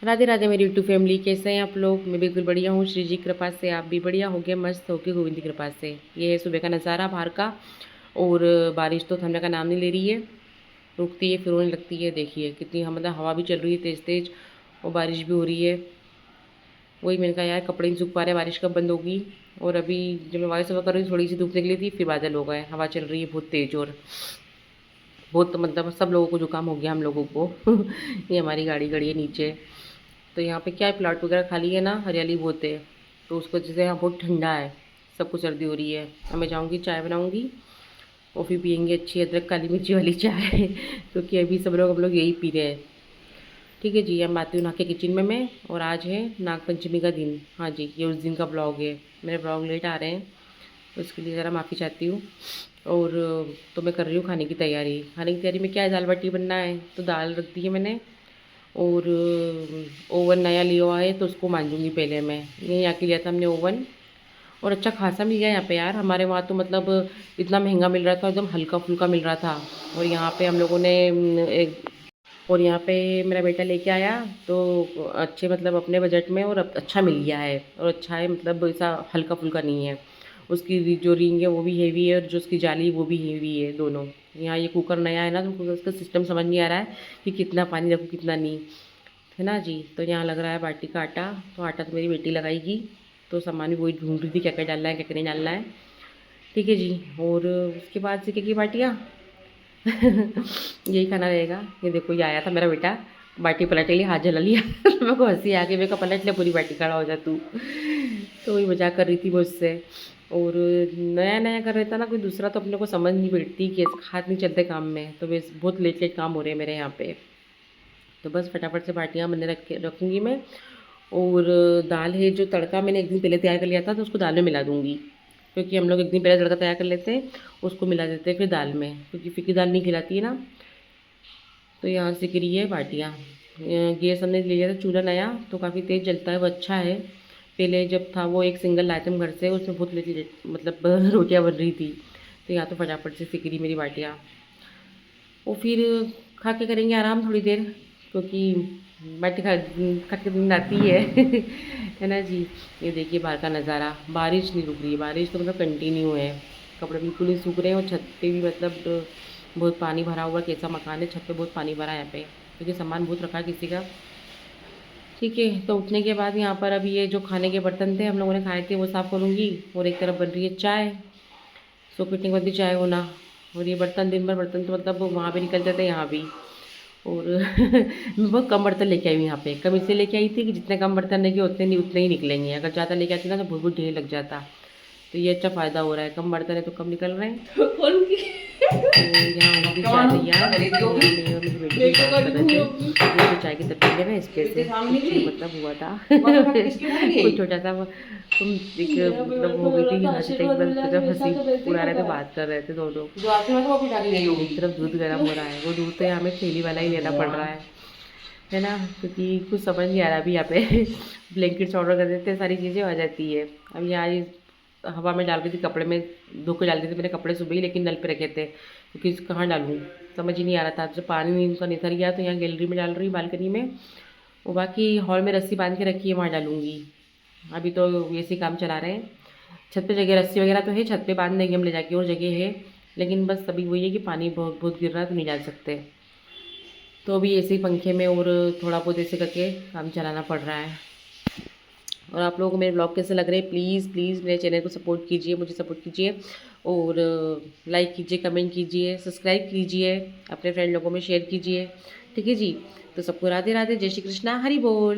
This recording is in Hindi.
राधे राधे मेरी यूट्यूब फैमिली, कैसे हैं आप लोग। मैं बिल्कुल बढ़िया हूँ, श्री जी की कृपा से आप भी बढ़िया होगे, मस्त होगे गोविंद की कृपा से। ये है सुबह का नज़ारा बाहर का। और बारिश तो थमने का नाम नहीं ले रही है, रुकती है फिर होने लगती है। देखिए कितनी मतलब हवा भी चल रही है तेज़ तेज़, और बारिश भी हो रही है। वही मैंने कहा यार कपड़े नहीं सूख पा रहे, बारिश कब बंद होगी। और अभी जब मैं वायु सफा कर रही थी थोड़ी सी धूप निकली थी, फिर बादल हो गए, हवा चल रही है बहुत तेज़। और बहुत मतलब सब लोगों को जुकाम हो गया, हम लोगों को ये हमारी गाड़ी खड़ी है नीचे। तो यहाँ पे क्या है, प्लाट वगैरह खाली है ना, हरियाली बहुत है। तो उसको जैसे यहाँ बहुत ठंडा है, सबको सर्दी हो रही है। अब मैं जाऊँगी चाय बनाऊँगी, कॉफ़ी पियेंगे अच्छी अदरक काली मिर्ची वाली चाय क्योंकि अभी सब लोग हम लोग यही पी रहे हैं। ठीक है जी, अब आती हूँ नहा के किचन में मैं। और आज है नाग पंचमी का दिन। हाँ जी, ये उस दिन का ब्लॉग है। मेरे ब्लॉग लेट आ रहे हैं, तो उसके लिए ज़रा माफ़ी चाहती हूँ। और तो मैं कर रही हूँ खाने की तैयारी। खाने की तैयारी में क्या है, दाल बाटी बनना है, तो दाल रख दी है मैंने। और ओवन नया लिया है तो उसको मांजूंगी पहले मैं। ये यहाँ के लिया था हमने ओवन, और अच्छा खासा मिल गया यहाँ पे यार। हमारे वहाँ तो मतलब इतना महंगा मिल रहा था, एकदम हल्का फुल्का मिल रहा था। और यहाँ पे हम लोगों ने एक, और यहाँ पे मेरा बेटा लेके आया, तो अच्छे मतलब अपने बजट में, और अच्छा मिल गया है। और अच्छा है, मतलब ऐसा हल्का फुल्का नहीं है। उसकी जो रिंग है वो भी हेवी है, और जो उसकी जाली वो भी हेवी है दोनों। यहाँ ये कुकर नया है ना, तो उसका सिस्टम समझ नहीं आ रहा है कि कितना पानी रखूँ कितना नहीं, है ना जी। तो यहाँ लग रहा है बाटी का आटा, तो आटा तो मेरी बेटी लगाएगी। तो सामान भी वही ढूंढ रही थी, क्या क्या डालना है क्या क्या नहीं डालना है। ठीक है जी। और उसके बाद से क्या की बाटियाँ यही खाना रहेगा। ये देखो, ये आया था मेरा बेटा, बाटी पलट लिया, हाथ जला लिया तो मेरे को हंसी आ गई, मेरे को पलट ले पूरी बाटी, खड़ा हो जा तू तो वही मजाक कर रही थी मुझसे। और नया नया कर रहता ना कोई दूसरा, तो अपने को समझ नहीं बैठती कि हाथ नहीं चलते काम में। तो बस बहुत लेट लेट काम हो रहे हैं मेरे यहाँ पे। तो बस फटाफट से बाटियाँ मैंने रखूँगी मैं। और दाल है, जो तड़का मैंने एक दिन पहले तैयार कर लिया था, तो उसको दाल में मिला दूँगी। क्योंकि हम लोग एक दिन पहले तड़का तैयार कर लेते हैं, उसको मिला देते हैं फिर दाल में, क्योंकि फीकी दाल नहीं खिलाती है ना। तो यहाँ सिक रही है बाटियाँ। गैस हमने ले लिया था चूल्हा नया, तो काफ़ी तेज़ जलता है, वो अच्छा है। पहले जब था वो एक सिंगल लाए थे हम घर से, उसमें बहुत मतलब रोटियाँ बन रही थी। तो यहाँ तो फटाफट से सिक रही मेरी बाटियाँ। और फिर खा के करेंगे आराम थोड़ी देर, क्योंकि बाटी खा के नींद आती है है ना जी। ये देखिए बाहर का नज़ारा, बारिश नहीं रुक रही है, बारिश तो मतलब कंटिन्यू है। कपड़े बिल्कुल नहीं सूख रहे हैं, और छत पे भी मतलब बहुत पानी भरा हुआ, कैसा मकान है, छत पे बहुत पानी भरा है यहाँ पे, क्योंकि सामान बहुत रखा है किसी का। ठीक है, तो उठने के बाद यहाँ पर अभी ये जो खाने के बर्तन थे हम लोगों ने खाए थे वो साफ़ करूँगी। और एक तरफ बन रही है चाय, सो कितनी बनती चाय होना। और ये बर्तन, दिन भर बर्तन तो मतलब वहाँ भी निकल जाते हैं, यहाँ भी। और मैं बहुत कम बर्तन लेके आई हूँ यहाँ पे। कम इसलिए लेके आई थी कि जितने कम बर्तन लेके उतने नहीं, उतने ही निकलेंगे। अगर ज़्यादा लेके आती ना तो बहुत बहुत ढेर लग जाता। तो ये अच्छा फ़ायदा हो रहा है, कम बर्तन है तो कम निकल रहे हैं। तो यहाँ हो गई चाय तैयार। मैं और मेरी बेटी की बात कर रहे थे, ये जो चाय की तकलीफ है ना, इस पे से कुछ मतलब हुआ था कुछ छोटा सा तुम एक मतलब हो गई थी, हंसी टाइप बस, तरफ हंसी उड़ा रहे थे, बात कर रहे थे दोनों। एक तरफ दूध गर्म हो रहा है, वो दूध तो यहाँ हमें थैली वाला ही लेना पड़ रहा है ना, क्योंकि कुछ समझ नहीं आ रहा अभी यहाँ पे ब्लैंकेट्स ऑर्डर कर देते हैं, सारी चीज़ें आ जाती है। अब यहाँ हवा में डाल रही थी, कपड़े में धो के डाल दी थी मैंने कपड़े सुबह ही, लेकिन नल पे रखे थे, क्योंकि कहाँ डालूँ समझ ही नहीं आ रहा था। जब पानी नहीं उनका निथर गया तो यहाँ गैलरी में डाल रही हूँ, बालकनी में। और बाकी हॉल में रस्सी बांध के रखी है, वहाँ डालूँगी। अभी तो ऐसे काम चला रहे हैं। छत पे जगह रस्सी वगैरह तो है, छत पे बांध देंगे हम ले जाके, और जगह है। लेकिन बस अभी वही है कि पानी बहुत बहुत गिर रहा है, तो नहीं डाल सकते। तो अभी ऐसे ही पंखे में और थोड़ा बहुत ऐसे करके काम चलाना पड़ रहा है। और आप लोगों को मेरे ब्लॉग कैसे लग रहे हैं, प्लीज़ प्लीज़ मेरे चैनल को सपोर्ट कीजिए, मुझे सपोर्ट कीजिए। और लाइक कीजिए, कमेंट कीजिए, सब्सक्राइब कीजिए, अपने फ्रेंड लोगों में शेयर कीजिए। ठीक है जी। तो सबको राधे राधे, जय श्री कृष्णा, हरि बोल।